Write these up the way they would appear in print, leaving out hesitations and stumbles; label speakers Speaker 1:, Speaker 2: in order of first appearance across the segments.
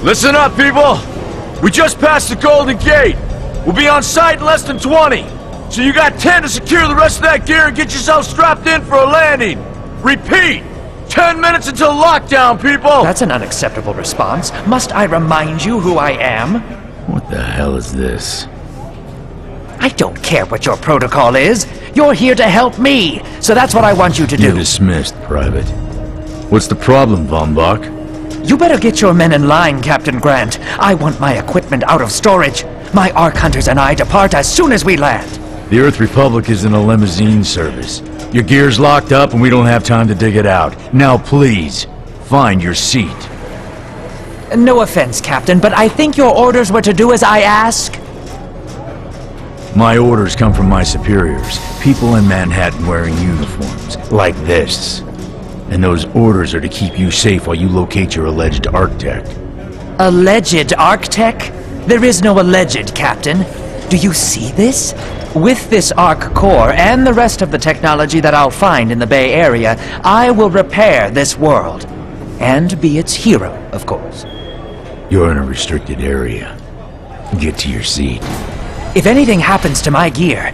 Speaker 1: Listen up, people! We just passed the Golden Gate! We'll be on site in less than 20! So you got 10 to secure the rest of that gear and get yourself strapped in for a landing! Repeat! 10 minutes until lockdown, people!
Speaker 2: That's an unacceptable response. Must I remind you who I am?
Speaker 3: What the hell is this?
Speaker 2: I don't care what your protocol is. You're here to help me, so that's what I want you to do.
Speaker 3: You're dismissed, Private. What's the problem, Von Bach?
Speaker 2: You better get your men in line, Captain Grant. I want my equipment out of storage. My Ark Hunters and I depart as soon as we land.
Speaker 3: The Earth Republic is in a limousine service. Your gear's locked up and we don't have time to dig it out. Now please, find your seat.
Speaker 2: No offense, Captain, but I think your orders were to do as I ask.
Speaker 3: My orders come from my superiors. People in Manhattan wearing uniforms, like this. And those orders are to keep you safe while you locate your alleged Arctech.
Speaker 2: Alleged Arctech? There is no alleged, Captain. Do you see this? With this Ark core and the rest of the technology that I'll find in the Bay Area, I will repair this world. And be its hero, of course.
Speaker 3: You're in a restricted area. Get to your seat.
Speaker 2: If anything happens to my gear,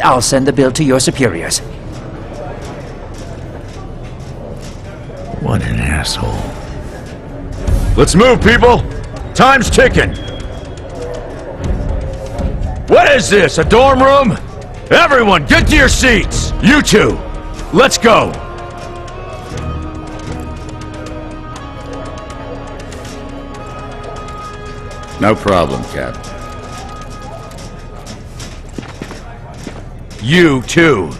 Speaker 2: I'll send the bill to your superiors.
Speaker 3: What an asshole.
Speaker 1: Let's move, people! Time's ticking! What is this, a dorm room? Everyone, get to your seats! You two, let's go!
Speaker 4: No problem, Cap.
Speaker 1: You too.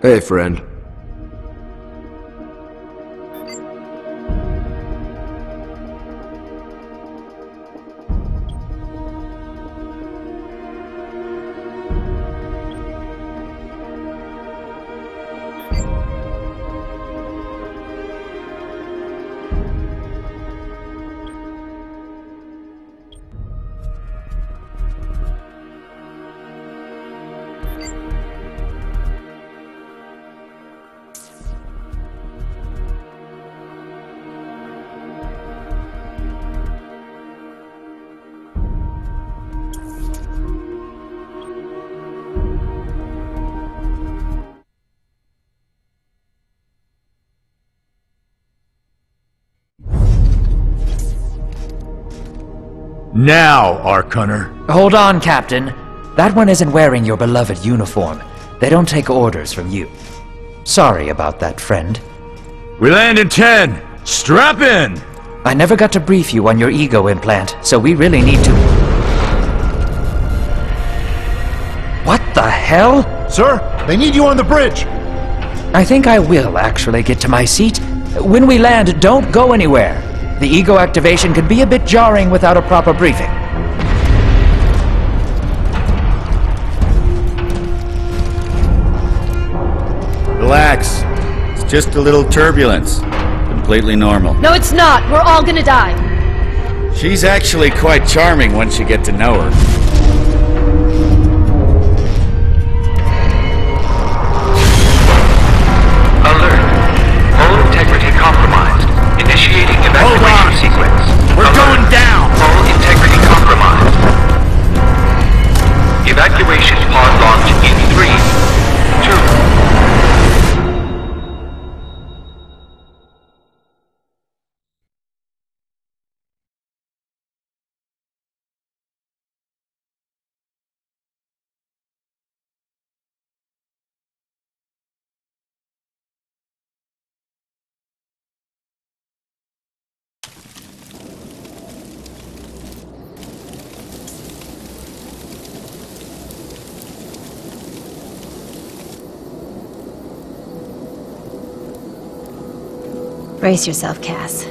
Speaker 5: Hey, friend.
Speaker 1: Now, Ark Hunter.
Speaker 2: Hold on, Captain. That one isn't wearing your beloved uniform. They don't take orders from you. Sorry about that, friend.
Speaker 1: We land in 10. Strap in!
Speaker 2: I never got to brief you on your ego implant, so we really need to... What the hell?
Speaker 6: Sir, they need you on the bridge!
Speaker 2: I think I will actually get to my seat. When we land, don't go anywhere. The ego activation can be a bit jarring without a proper briefing.
Speaker 4: Relax. It's just a little turbulence. Completely normal.
Speaker 7: No, it's not. We're all gonna die.
Speaker 4: She's actually quite charming once you get to know her.
Speaker 8: Alert. Hull integrity compromised. Initiating evacuation sequence.
Speaker 1: We're
Speaker 8: Alert.
Speaker 1: going down!
Speaker 8: Hull integrity compromised. Evacuation pod launch in 3, 2,
Speaker 5: Brace yourself, Cass.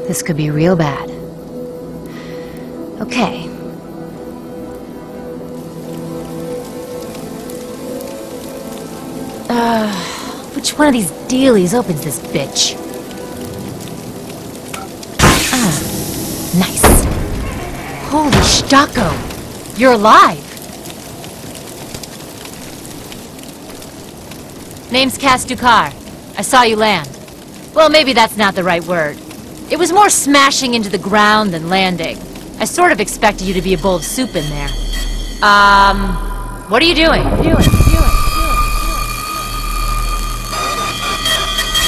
Speaker 5: This could be real bad. Okay. Which one of these dealies opens this bitch? Nice. Holy Stocko! You're alive! Name's Cass Dukar. I saw you land. Well, maybe that's not the right word. It was more smashing into the ground than landing. I sort of expected you to be a bowl of soup in there. What are you doing?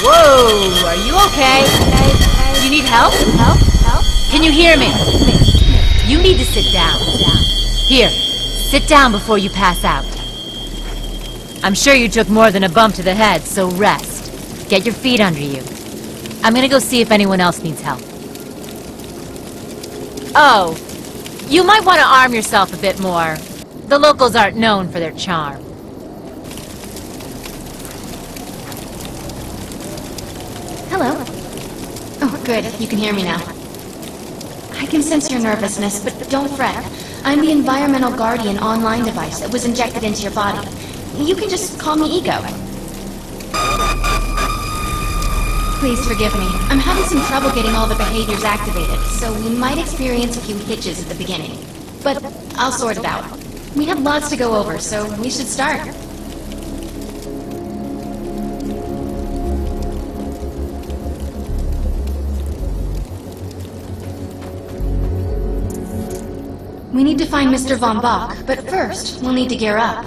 Speaker 5: Whoa, are you okay? Do you need help? Can you hear me? You need to sit down. Here, sit down before you pass out. I'm sure you took more than a bump to the head, so rest. Get your feet under you. I'm gonna go see if anyone else needs help. Oh, you might want to arm yourself a bit more. The locals aren't known for their charm.
Speaker 9: Hello. Oh, good. You can hear me now. I can sense your nervousness, but don't fret. I'm the Environmental Guardian online device that was injected into your body. You can just call me Ego. Please forgive me. I'm having some trouble getting all the behaviors activated, so we might experience a few hitches at the beginning. But I'll sort it out. We have lots to go over, so we should start. We need to find Mr. Von Bach, but first, we'll need to gear up.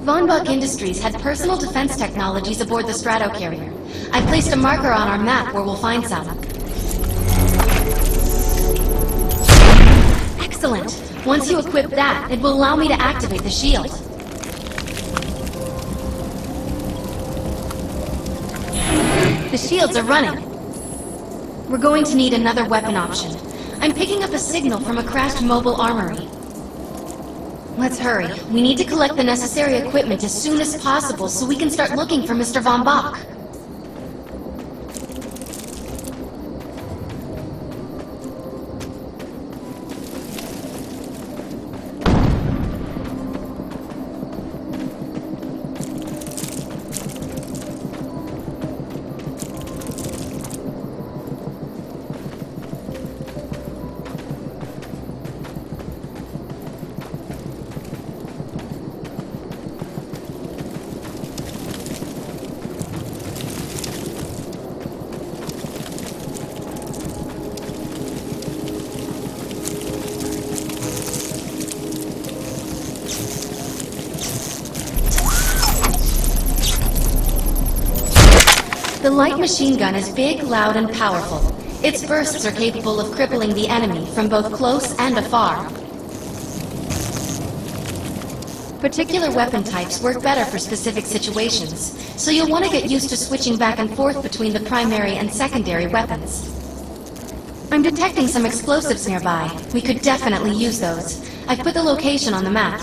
Speaker 9: Von Bach Industries had personal defense technologies aboard the Stratocarrier. I placed a marker on our map where we'll find some. Excellent! Once you equip that, it will allow me to activate the shield. The shields are running. We're going to need another weapon option. I'm picking up a signal from a crashed mobile armory. Let's hurry. We need to collect the necessary equipment as soon as possible so we can start looking for Mr. Von Bach. The light machine gun is big, loud, and powerful. Its bursts are capable of crippling the enemy from both close and afar. Particular weapon types work better for specific situations, so you'll want to get used to switching back and forth between the primary and secondary weapons. I'm detecting some explosives nearby. We could definitely use those. I've put the location on the map.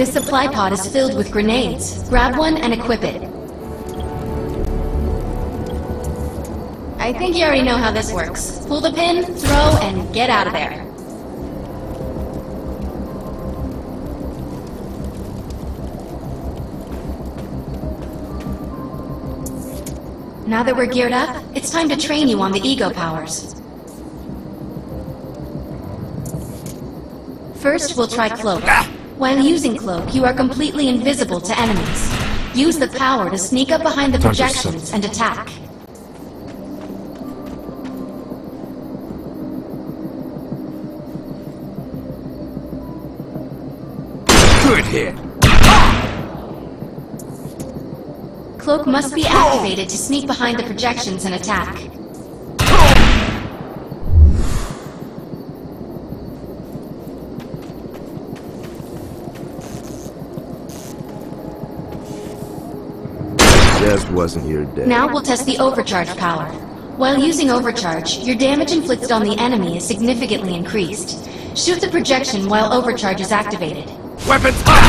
Speaker 9: This supply pod is filled with grenades. Grab one and equip it. I think you already know how this works. Pull the pin, throw, and get out of there. Now that we're geared up, it's time to train you on the ego powers. First, we'll try Cloak. While using Cloak, you are completely invisible to enemies. Use the power to sneak up behind the projections and attack.
Speaker 1: Good hit.
Speaker 9: Cloak must be activated to sneak behind the projections and attack.
Speaker 10: Just wasn't your day.
Speaker 9: Now we'll test the overcharge power. While using overcharge, your damage inflicted on the enemy is significantly increased. Shoot the projection while overcharge is activated.
Speaker 1: Weapons up!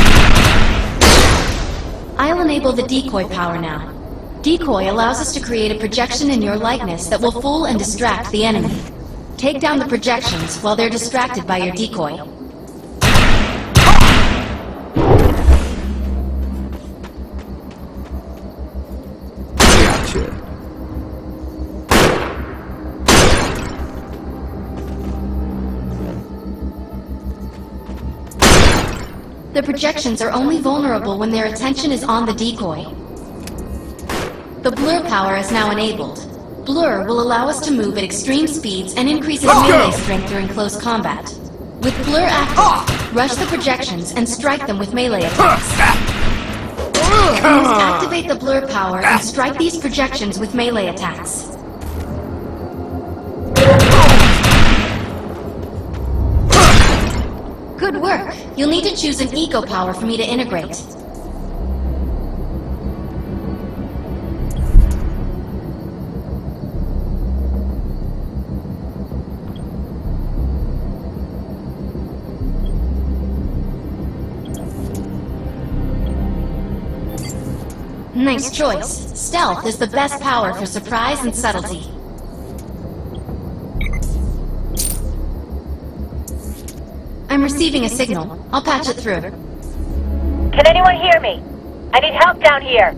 Speaker 9: I'll enable the decoy power now. Decoy allows us to create a projection in your likeness that will fool and distract the enemy. Take down the projections while they're distracted by your decoy.
Speaker 10: Gotcha.
Speaker 9: The projections are only vulnerable when their attention is on the decoy. The blur power is now enabled. Blur will allow us to move at extreme speeds and increases melee strength during close combat. With blur active, rush the projections and strike them with melee attacks. You must activate the blur power and strike these projections with melee attacks. Good work. You'll need to choose an ego power for me to integrate. Nice choice. Stealth is the best power for surprise and subtlety. I'm receiving a signal. I'll patch it through.
Speaker 11: Can anyone hear me? I need help down here.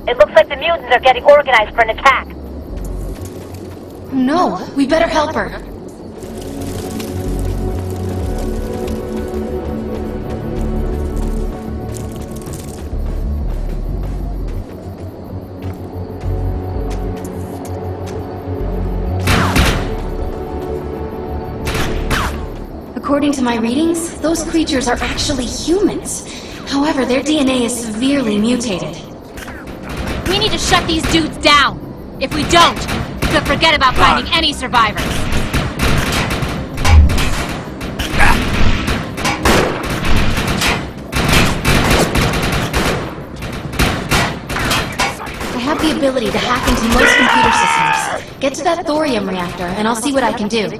Speaker 11: It looks like the mutants are getting organized for an attack.
Speaker 9: No, we better help her. According to my readings, those creatures are actually humans. However, their DNA is severely mutated.
Speaker 5: We need to shut these dudes down. If we don't, we could forget about finding any survivors.
Speaker 9: I have the ability to hack into most computer systems. Get to that thorium reactor, and I'll see what I can do.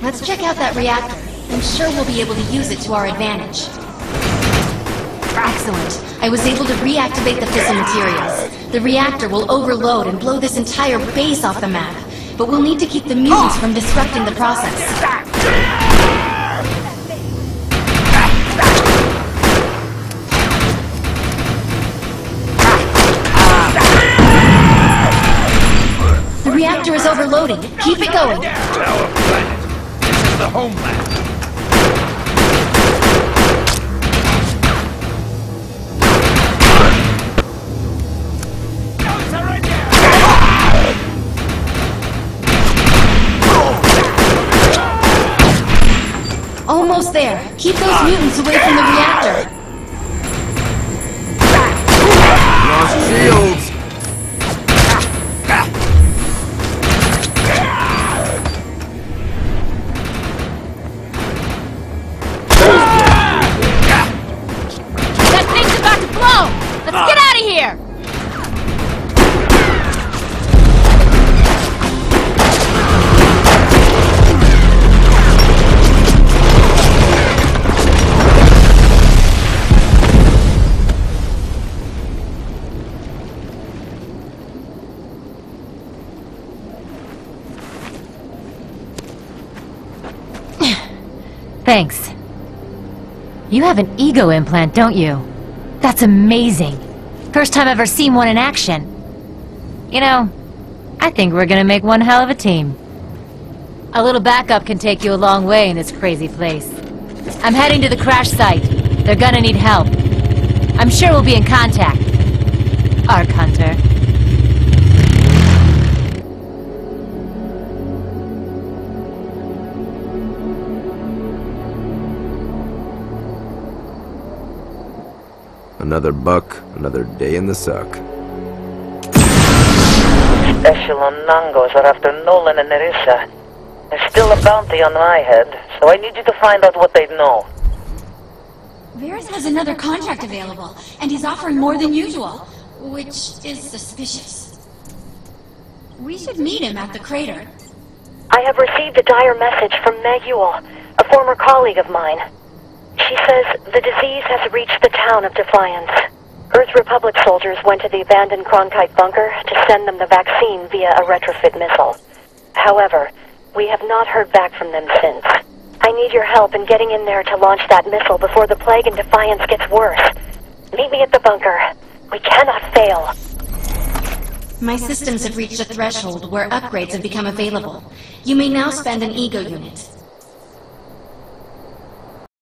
Speaker 9: Let's check out that reactor. I'm sure we'll be able to use it to our advantage. Excellent. I was able to reactivate the fissile materials. The reactor will overload and blow this entire base off the map, but we'll need to keep the mutants from disrupting the process. The reactor is overloading. Keep it going.
Speaker 1: This is the homeland.
Speaker 9: Almost there. Keep those mutants away from the reactor.
Speaker 10: Lost shields.
Speaker 5: Let's get out of here! Thanks. You have an ego implant, don't you? That's amazing. First time I've ever seen one in action. You know, I think we're gonna make one hell of a team. A little backup can take you a long way in this crazy place. I'm heading to the crash site. They're gonna need help. I'm sure we'll be in contact. Arc Hunter.
Speaker 10: Another buck, another day in the suck.
Speaker 11: Echelon Nangos are after Nolan and Nerissa. There's still a bounty on my head, so I need you to find out what they know.
Speaker 9: Varys has another contract available, and he's offering more than usual, which is suspicious. We should meet him at the crater.
Speaker 11: I have received a dire message from Meg Ewell, a former colleague of mine. She says the disease has reached the town of Defiance. Earth Republic soldiers went to the abandoned Cronkite bunker to send them the vaccine via a retrofit missile. However, we have not heard back from them since. I need your help in getting in there to launch that missile before the plague in Defiance gets worse. Meet me at the bunker. We cannot fail.
Speaker 9: My systems have reached a threshold where upgrades have become available. You may now spend an ego unit.